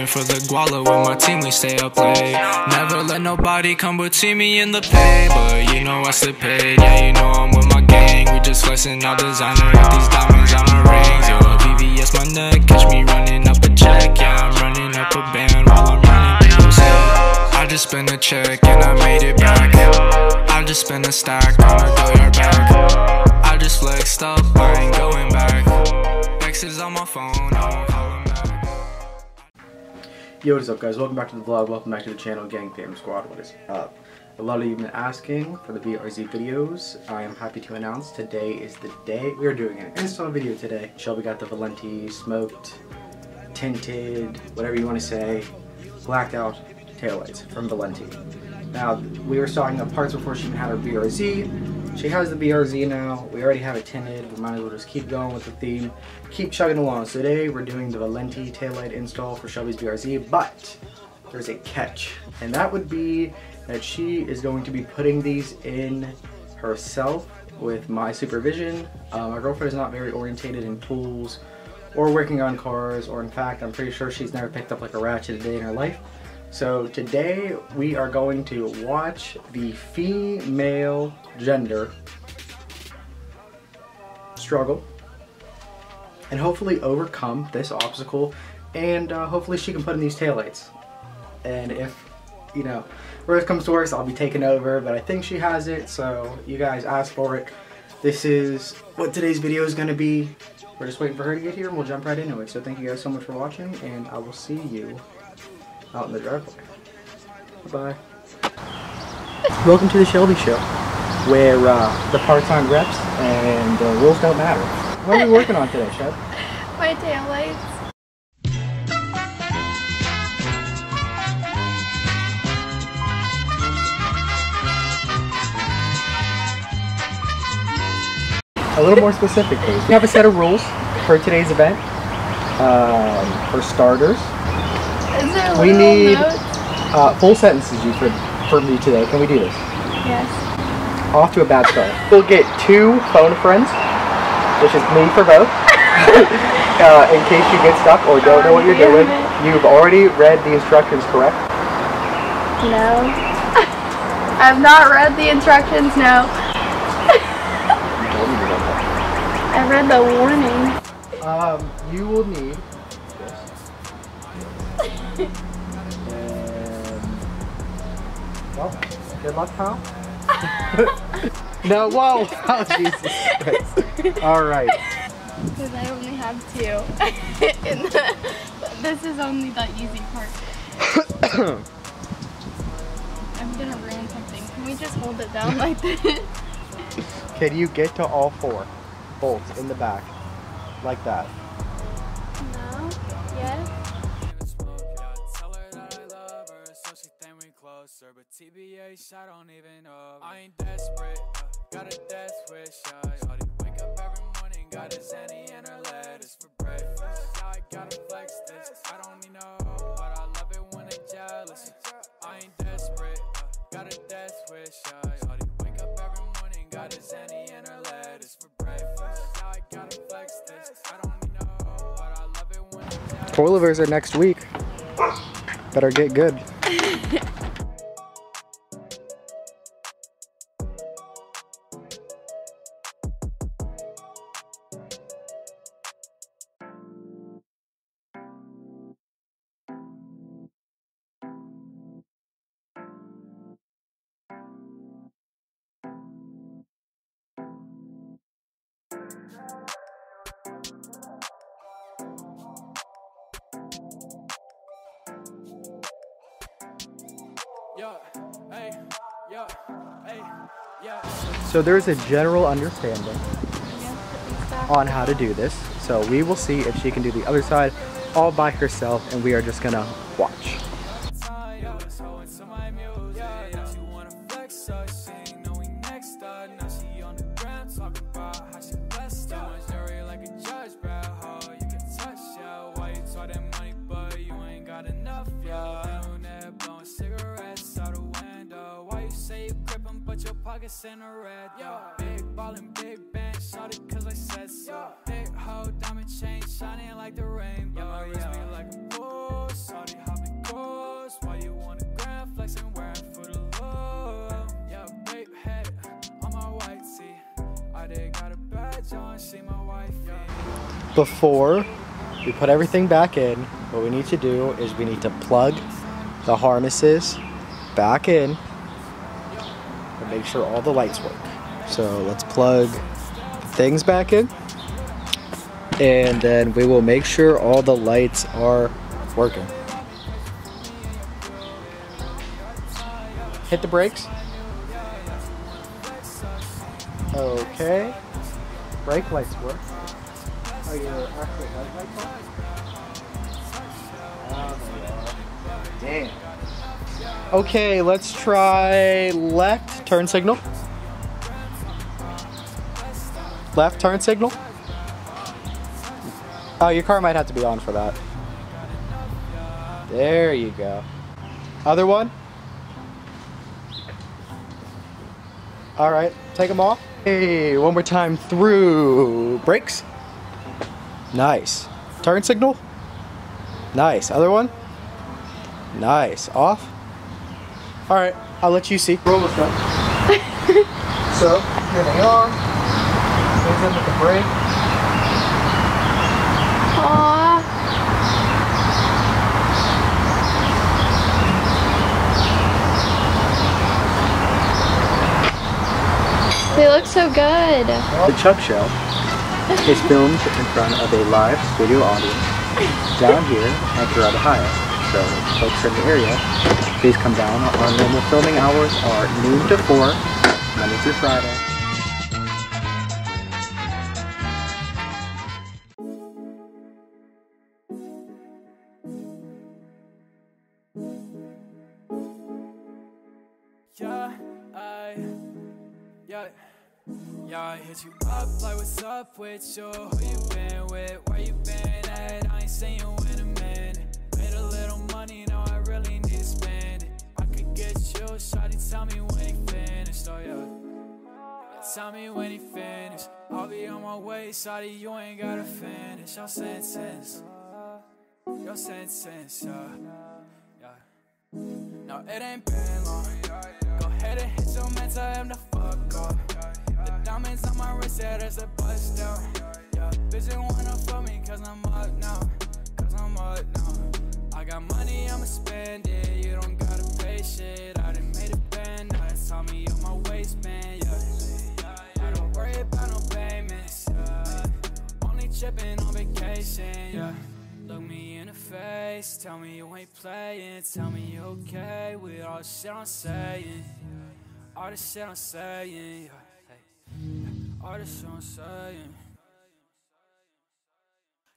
cruising for the guala with my team, we stay up late. Never let nobody come between me and the pay, but you know I slip paid. Yeah, you know I'm with my gang, we just flexing all designer. Got these diamonds on our rings, yo, VVS my neck, catch me running up a check. Yeah, I'm running up a band while I'm running people's head. I just spent a check and I made it back. I just spent a stack on a go yard back. I just flexed up, I ain't going back. Exes on my phone, I won't call them back. Yo, what is up, guys? Welcome back to the vlog. Welcome back to the channel, Gang Fam Squad. What is up? A lot of you have been asking for the VRZ videos. I am happy to announce today is the day. We are doing an install video today. Shelby got the Valeniti smoked, tinted, whatever you want to say, blacked out taillights from Valeniti. Now, we were stocking up parts before she even had her VRZ. She has the VRZ now. We already have it tinted. We might as well just keep going with the theme. Keep chugging along. So today, we're doing the Valeniti taillight install for Shelby's VRZ, but there's a catch. And that would be that she is going to be putting these in herself with my supervision. My girlfriend is not very orientated in tools or working on cars, or in fact, I'm pretty sure she's never picked up like a ratchet a day in her life. So today we are going to watch the female gender struggle and hopefully overcome this obstacle, and hopefully she can put in these taillights. And if, you know, worst comes to worst, I'll be taking over, but I think she has it, so you guys asked for it. This is what today's video is going to be. We're just waiting for her to get here and we'll jump right into it. So thank you guys so much for watching, and I will see you out in the driveway. Bye-bye. Welcome to the Shelby Show, where the parts aren't reps and the rules don't matter. What are we working on today, Shep? My taillights. A little more specific, please. We have a set of rules for today's event. For starters, we need full sentences for me today. Can we do this? Yes. Off to a bad start. We'll get 2 phone friends, which is me for both, in case you get stuck or don't know what you're doing. You've already read the instructions, correct? No. I've not read the instructions, no. I read the warning. You will need this. Well, good luck, pal. No, whoa! Oh, Jesus Christ. Alright. Because I only have 2. This is only the easy part. I'm gonna ruin something. Can we just hold it down like this? Can you get to all 4 bolts in the back? Like that. No. Yes. But TBH, I don't even know. I ain't desperate, got a death wish. Shawty wake up every morning, got a Zanny and her lettuce for breakfast. Now I gotta flex this, I don't need no, but I love it when they jealous. I ain't desperate, got a death wish. Shawty wake up every morning, got a Zanny and her lettuce for breakfast. Now I gotta flex this, I don't need no, but I love it when they jealous. Coilovers are next week. Better get good. So there's a general understanding on how to do this. So we will see if she can do the other side all by herself, and we are just gonna watch. Pockets in the red, yo. Big ballin', big band, shot it cause I said so. Big hoe, diamond chain, shining like the rainbow. Yeah, my wrist be like a bull, shawty before we put everything back in, what we need to do is we need to plug the harnesses back in and make sure all the lights work. So let's plug things back in, and then we will make sure all the lights are working. Hit the brakes. Okay. Brake lights work. Are your actual headlights on? Damn. Okay, let's try left turn signal. Left turn signal. Oh, your car might have to be on for that. There you go. Other one. All right, take them off. Hey, one more time through. Brakes. Nice. Turn signal. Nice. Other one. Nice. Off. All right, I'll let you see. Roll this up. So, here they are. Goes in with the brake. Aww. They look so good. The Chuck Show is filmed in front of a live studio audience down here at Girard, Ohio. So, if folks are in the area, please come down. Our normal filming hours are noon to 4, Monday through Friday. Yeah, I hit you up like what's up with you? Who you been with? Where you been at? I ain't seen you in a minute. Made a little money, now I really need to spend it. I could get you, shawty, tell me when he finished, oh yeah. Tell me when he finished. I'll be on my way, shawty, you ain't gotta finish your sentence. Your sentence, yeah. No, it ain't been long. Go ahead and hit your man, tell him to fuck off. The diamonds on my wrist, yeah, there's a bust down. Yeah, bitch, they wanna fuck me cause I'm up now. I got money, I'ma spend it. You don't gotta pay shit. I done made a band, now it's on me on my waistband, yeah. I don't worry about no payments, yeah. Only tripping on vacation, yeah. Look me in the face, tell me you ain't playing. Tell me you okay with all the shit I'm saying. All the shit I'm saying, yeah. All the shit I'm saying.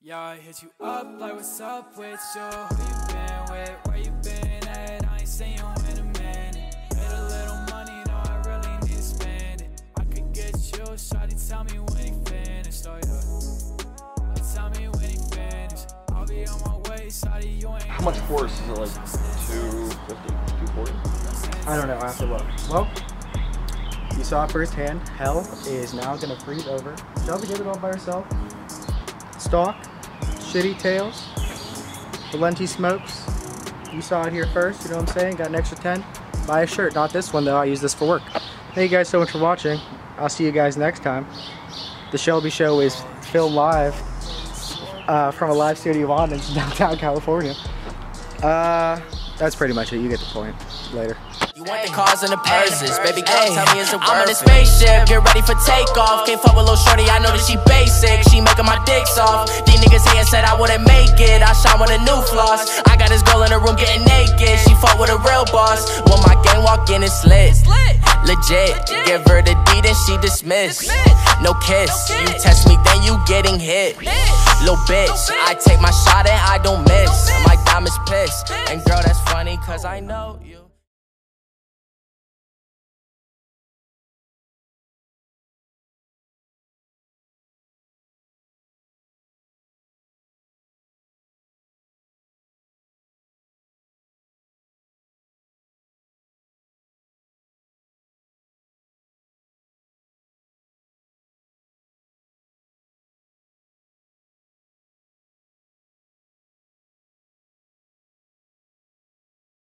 Yeah, I hit you up like what's up with you? Who you been with? Where you been at? I ain't seen you in a minute. Made a little money, now I really need to spend it. I could get you, shawty, tell me when he finished, oh yeah. Tell me when he finished. I'll be on my way, shawty, you ain't. How much force is it, like 250, 240? I don't know, I have to look. Well, you saw it firsthand. Hell is now gonna freeze over. Shelby did it all by herself. Stock, shitty tails, Valeniti smokes. You saw it here first, you know what I'm saying? Got an extra 10. Buy a shirt, not this one though, I use this for work. Thank you guys so much for watching. I'll see you guys next time. The Shelby Show is filmed live from a live studio audience in downtown California. That's pretty much it, you get the point. Later. You want the cars and the purses, baby girl, tell me is it worth it? I'm in a spaceship, get ready for takeoff. Can't fuck with little shorty, I know that she basic. She making my dick soft. These niggas here said I wouldn't make it. I shine with a new floss. I got this girl in the room getting naked. She fought with a real boss. When my gang walk in, it's lit. Legit, give her the D, then she dismissed. No kiss, you test me, then you getting hit. Little bitch, I take my shot and I don't miss. My diamonds pissed. And girl, that's funny, cause I know you.